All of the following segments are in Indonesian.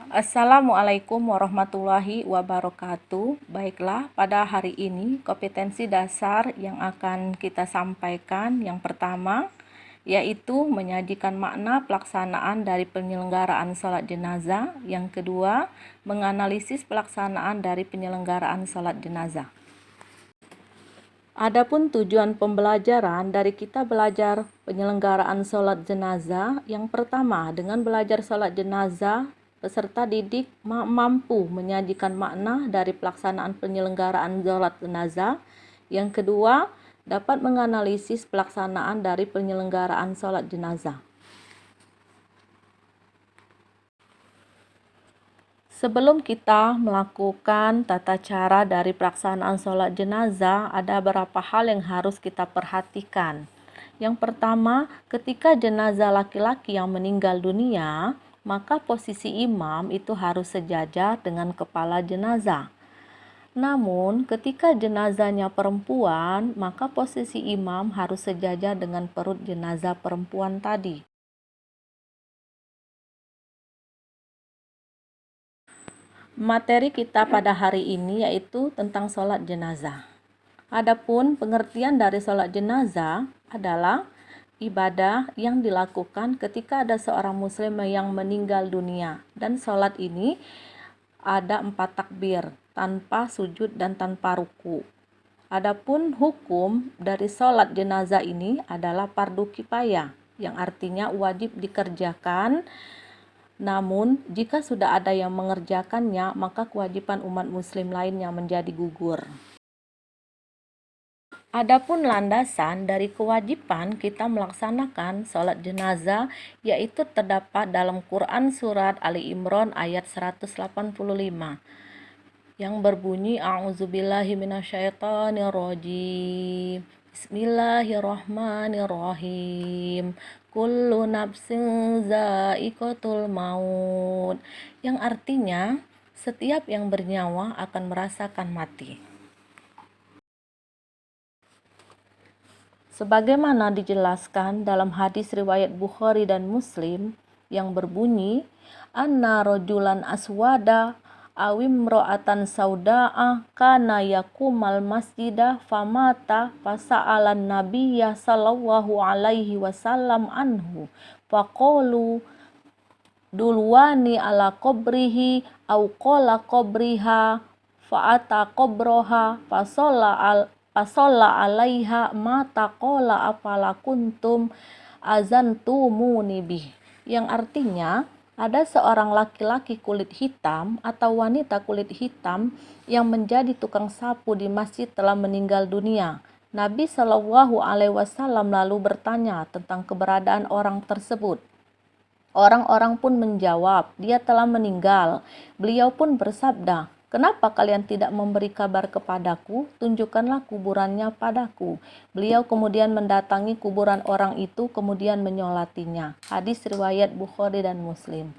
Assalamualaikum warahmatullahi wabarakatuh. Baiklah, pada hari ini kompetensi dasar yang akan kita sampaikan yang pertama yaitu menyajikan makna pelaksanaan dari penyelenggaraan sholat jenazah. Yang kedua, menganalisis pelaksanaan dari penyelenggaraan sholat jenazah. Adapun tujuan pembelajaran dari kita belajar penyelenggaraan sholat jenazah, yang pertama dengan belajar sholat jenazah, peserta didik mampu menyajikan makna dari pelaksanaan penyelenggaraan sholat jenazah. Yang kedua, dapat menganalisis pelaksanaan dari penyelenggaraan sholat jenazah. Sebelum kita melakukan tata cara dari pelaksanaan sholat jenazah, ada beberapa hal yang harus kita perhatikan. Yang pertama, ketika jenazah laki-laki yang meninggal dunia, maka posisi imam itu harus sejajar dengan kepala jenazah. Namun, ketika jenazahnya perempuan, maka posisi imam harus sejajar dengan perut jenazah perempuan tadi. Materi kita pada hari ini yaitu tentang sholat jenazah. Adapun pengertian dari sholat jenazah adalah ibadah yang dilakukan ketika ada seorang muslim yang meninggal dunia, dan sholat ini ada 4 takbir, tanpa sujud dan tanpa ruku. Adapun hukum dari sholat jenazah ini adalah fardu kifayah, yang artinya wajib dikerjakan. Namun, jika sudah ada yang mengerjakannya, maka kewajiban umat muslim lainnya menjadi gugur. Adapun landasan dari kewajiban kita melaksanakan sholat jenazah yaitu terdapat dalam Quran Surat Ali Imran ayat 185 yang berbunyi A'udzubillahi minasyaitonirrajim. Bismillahirrahmanirrahim. Kullu nafsin za'iqatul maut, yang artinya setiap yang bernyawa akan merasakan mati. Sebagaimana dijelaskan dalam hadis riwayat Bukhari dan Muslim yang berbunyi, anna rajulan aswada awimro'atan sauda'a kana yakumal masjidah famata fasa'alan nabiyya sallallahu alaihi wasallam anhu faqalu dulwani ala qabrihi au qala qabriha fa'ata qabraha fasolla alaiha mata qala afala kuntum azantumuni bih, yang artinya ada seorang laki-laki kulit hitam atau wanita kulit hitam yang menjadi tukang sapu di masjid telah meninggal dunia. Nabi Shallallahu Alaihi Wasallam lalu bertanya tentang keberadaan orang tersebut. Orang-orang pun menjawab, dia telah meninggal. Beliau pun bersabda, kenapa kalian tidak memberi kabar kepadaku? Tunjukkanlah kuburannya padaku. Beliau kemudian mendatangi kuburan orang itu, kemudian menyolatinya. Hadis riwayat Bukhari dan Muslim.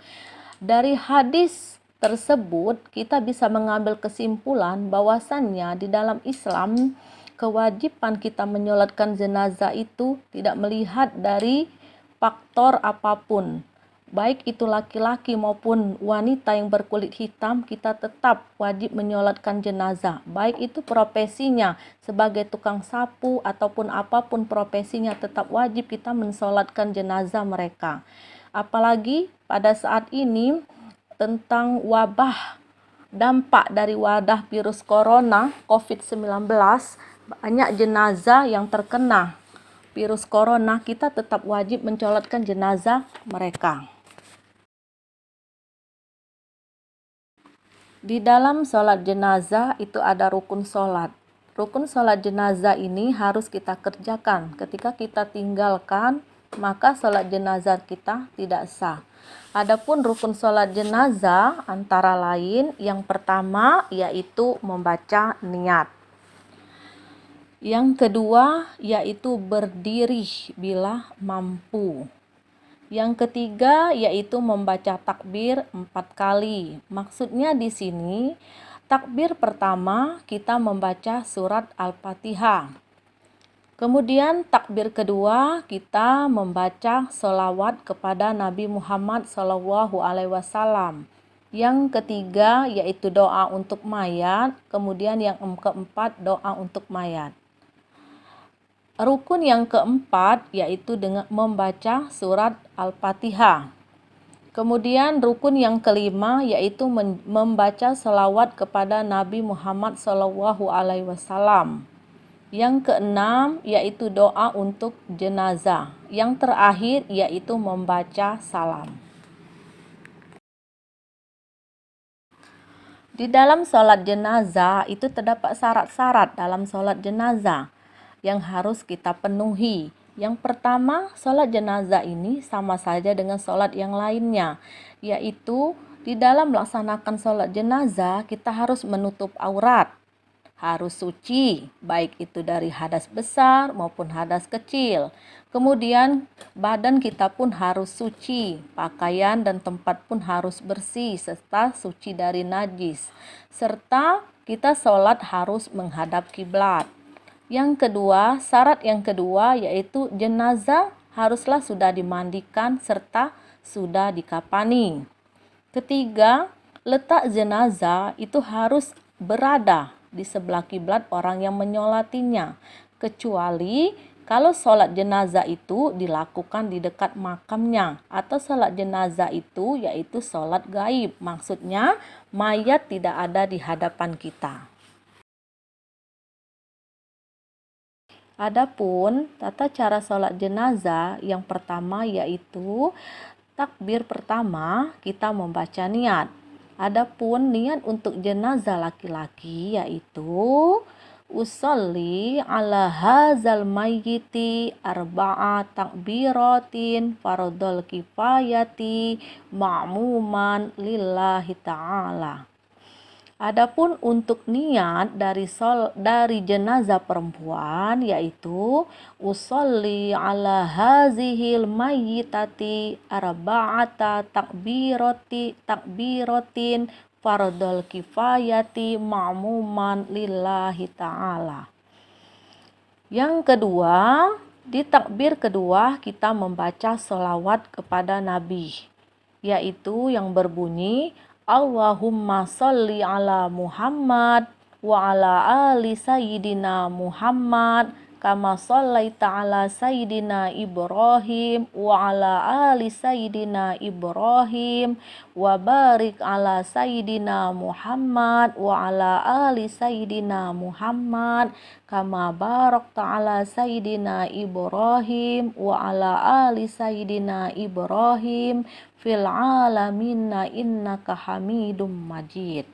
Dari hadis tersebut, kita bisa mengambil kesimpulan bahwasannya di dalam Islam, kewajiban kita menyolatkan jenazah itu tidak melihat dari faktor apapun. Baik itu laki-laki maupun wanita yang berkulit hitam, kita tetap wajib menyolatkan jenazah. Baik itu profesinya sebagai tukang sapu ataupun apapun profesinya, tetap wajib kita mensolatkan jenazah mereka. Apalagi pada saat ini tentang wabah, dampak dari wadah virus corona COVID-19, banyak jenazah yang terkena virus corona, kita tetap wajib mensolatkan jenazah mereka. Di dalam sholat jenazah itu ada rukun sholat. Rukun sholat jenazah ini harus kita kerjakan. Ketika kita tinggalkan, maka sholat jenazah kita tidak sah. Adapun rukun sholat jenazah antara lain, yang pertama yaitu membaca niat. Yang kedua yaitu berdiri bila mampu. Yang ketiga yaitu membaca takbir 4 kali. Maksudnya di sini, takbir pertama kita membaca surat Al-Fatihah. Kemudian takbir kedua kita membaca sholawat kepada Nabi Muhammad SAW. Yang ketiga yaitu doa untuk mayat, kemudian yang keempat doa untuk mayat. Rukun yang keempat yaitu dengan membaca surat Al-Fatihah. Kemudian rukun yang kelima yaitu membaca selawat kepada Nabi Muhammad SAW. Yang keenam yaitu doa untuk jenazah. Yang terakhir yaitu membaca salam. Di dalam sholat jenazah itu terdapat syarat-syarat dalam sholat jenazah yang harus kita penuhi. Yang pertama, sholat jenazah ini sama saja dengan sholat yang lainnya, yaitu di dalam melaksanakan sholat jenazah kita harus menutup aurat, harus suci, baik itu dari hadas besar maupun hadas kecil. Kemudian badan kita pun harus suci, pakaian dan tempat pun harus bersih serta suci dari najis. Serta kita sholat harus menghadap kiblat. Yang kedua, syarat yang kedua yaitu jenazah haruslah sudah dimandikan serta sudah dikafani. Ketiga, letak jenazah itu harus berada di sebelah kiblat orang yang menyolatinya, kecuali kalau sholat jenazah itu dilakukan di dekat makamnya, atau sholat jenazah itu yaitu sholat gaib, maksudnya mayat tidak ada di hadapan kita. Adapun tata cara sholat jenazah yang pertama yaitu takbir pertama kita membaca niat. Adapun niat untuk jenazah laki-laki yaitu usolli ala hazal mayyiti arba'a takbiratin fardhol kifayati ma'muman lillahi ta'ala. Adapun untuk niat dari jenazah perempuan yaitu usolli ala hazihil mayyitati arba'ata takbiratin fardhol kifayati ma'muman lillahi ta'ala. Yang kedua, di takbir kedua kita membaca sholawat kepada Nabi, yaitu yang berbunyi Allahumma sholli ala Muhammad wa ala ali sayyidina Muhammad kama shallaita ala sayyidina Ibrahim wa ala ali sayyidina Ibrahim wa barik ala sayyidina Muhammad wa ala ali sayyidina Muhammad kama barakta ala sayyidina Ibrahim wa ala ali sayyidina Ibrahim fil alaminna innaka hamidum majid.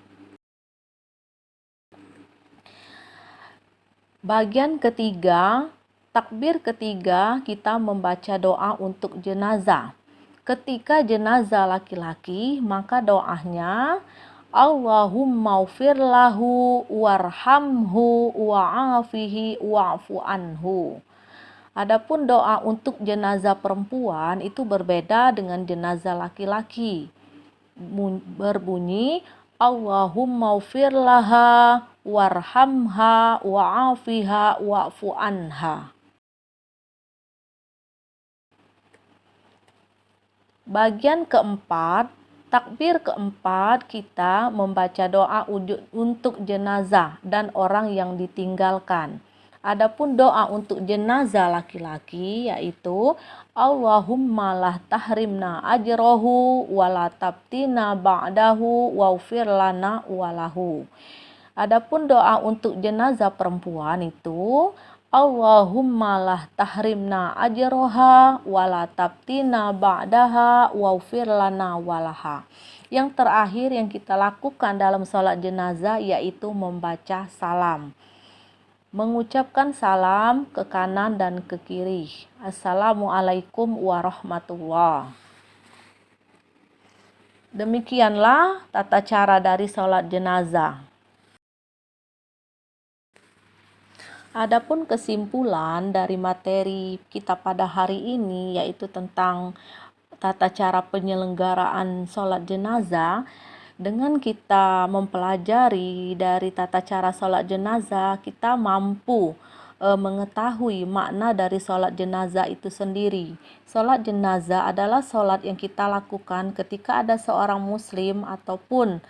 Bagian ketiga, takbir ketiga kita membaca doa untuk jenazah. Ketika jenazah laki-laki, maka doanya Allahumma ufir lahu warhamhu wa'afihi wa'fu anhu. Adapun doa untuk jenazah perempuan itu berbeda dengan jenazah laki-laki. Berbunyi Allahumma ufir laha warhamha wa'afiha wa'fu anha. Bagian keempat, takbir keempat kita membaca doa untuk jenazah dan orang yang ditinggalkan. Adapun doa untuk jenazah laki-laki yaitu Allahumma lah tahrimna ajrohu wala tabtina ba'dahu waufir lana walahu. Adapun doa untuk jenazah perempuan itu Allahumma lah tahrimna ajroha wala tabtina ba'daha waufir lana walaha. Yang terakhir yang kita lakukan dalam sholat jenazah yaitu membaca salam. Mengucapkan salam ke kanan dan ke kiri. Assalamualaikum warahmatullah. Demikianlah tata cara dari sholat jenazah. Adapun kesimpulan dari materi kita pada hari ini yaitu tentang tata cara penyelenggaraan sholat jenazah. Dengan kita mempelajari dari tata cara sholat jenazah, kita mampu mengetahui makna dari sholat jenazah itu sendiri. Sholat jenazah adalah sholat yang kita lakukan ketika ada seorang muslim ataupun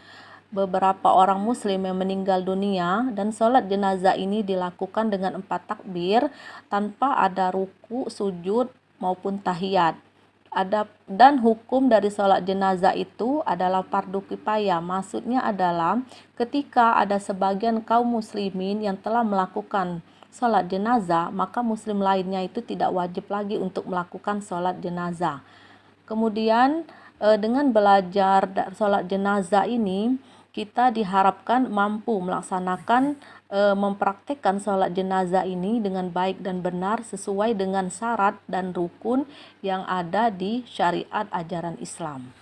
beberapa orang muslim yang meninggal dunia, dan sholat jenazah ini dilakukan dengan 4 takbir tanpa ada ruku, sujud maupun tahiyat. Dan hukum dari sholat jenazah itu adalah fardu kifayah. Maksudnya adalah ketika ada sebagian kaum muslimin yang telah melakukan sholat jenazah, maka muslim lainnya itu tidak wajib lagi untuk melakukan sholat jenazah. Kemudian dengan belajar sholat jenazah ini, kita diharapkan mampu melaksanakan mempraktikkan sholat jenazah ini dengan baik dan benar sesuai dengan syarat dan rukun yang ada di syariat ajaran Islam.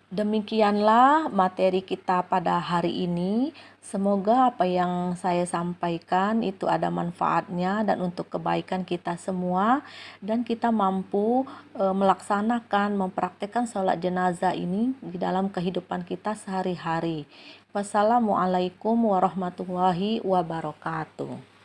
Demikianlah materi kita pada hari ini. Semoga apa yang saya sampaikan itu ada manfaatnya dan untuk kebaikan kita semua, dan kita mampu melaksanakan, mempraktikkan sholat jenazah ini di dalam kehidupan kita sehari-hari. Wassalamualaikum warahmatullahi wabarakatuh.